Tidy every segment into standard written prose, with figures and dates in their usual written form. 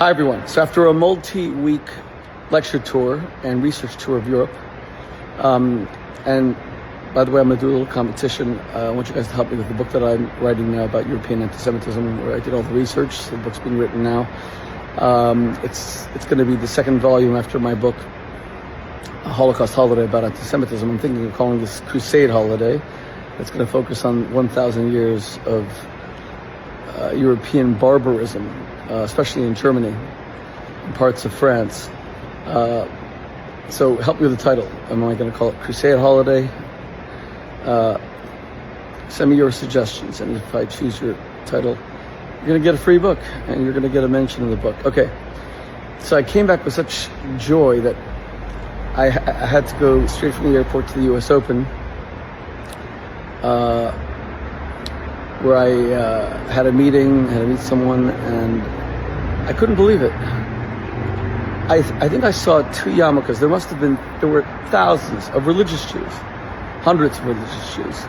Hi everyone. So after a multi-week lecture tour and research tour of Europe, and by the way, I'm going to do a little competition. I want you guys to help me with the book that I'm writing now about European anti-Semitism, where I did all the research. The book's being written now. It's going to be the second volume after my book, A Holocaust Holiday about anti-Semitism. I'm thinking of calling this Crusade Holiday. It's going to focus on 1,000 years of European barbarism, especially in Germany and parts of France. So help me with the title. Am I going to call it Crusade Holiday? Send me your suggestions, and if I choose your title, you're going to get a free book, and you're going to get a mention in the book. Okay, so I came back with such joy that I had to go straight from the airport to the U.S. Open, where I had to meet someone, and I couldn't believe it. I think I saw two yarmulkes. There were thousands of religious Jews, hundreds of religious Jews,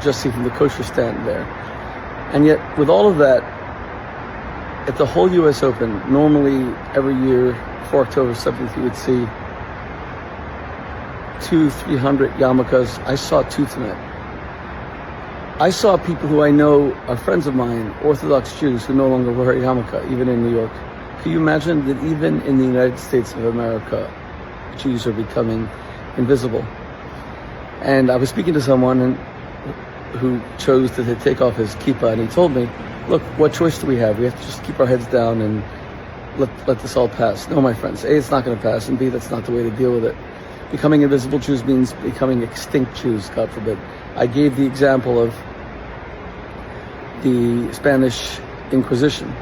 just see from the kosher stand there. And yet, with all of that, at the whole U.S. Open, normally every year for October 7th, you would see 200-300 yarmulkes. I saw two tonight. I saw people who I know are friends of mine, Orthodox Jews, who no longer wear a yarmulke, even in New York. Can you imagine that even in the United States of America, Jews are becoming invisible? And I was speaking to someone who chose to take off his kippa, and he told me, look, what choice do we have? We have to just keep our heads down and let this all pass. No, my friends, A, it's not going to pass, and B, that's not the way to deal with it. Becoming invisible Jews means becoming extinct Jews, God forbid. I gave the example of the Spanish Inquisition,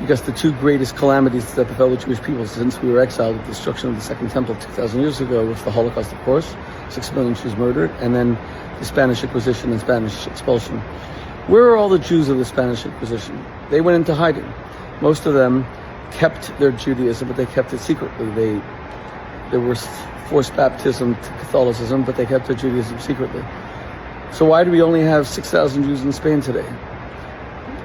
because the two greatest calamities that befell the Jewish people since we were exiled, the destruction of the Second Temple 2,000 years ago, was the Holocaust, of course, 6 million Jews murdered, and then the Spanish Inquisition and Spanish expulsion. Where are all the Jews of the Spanish Inquisition? They went into hiding. Most of them kept their Judaism, but they kept it secretly. There was forced baptism to Catholicism, but they kept their Judaism secretly. So why do we only have 6,000 Jews in Spain today?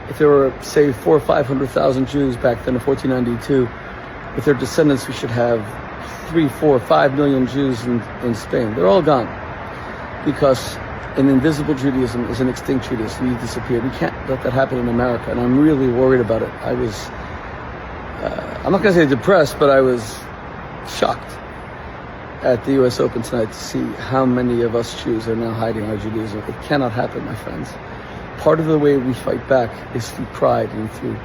If there were, say, 400,000 or 500,000 Jews back then in 1492, with their descendants, we should have 3, 4, 5 million Jews in Spain. They're all gone, because an invisible Judaism is an extinct Judaism. You disappeared. We can't let that happen in America, and I'm really worried about it. I was, I'm not going to say depressed, but I was shocked at the U.S. Open tonight to see how many of us Jews are now hiding our Judaism. It cannot happen, my friends. Part of the way we fight back is through pride and through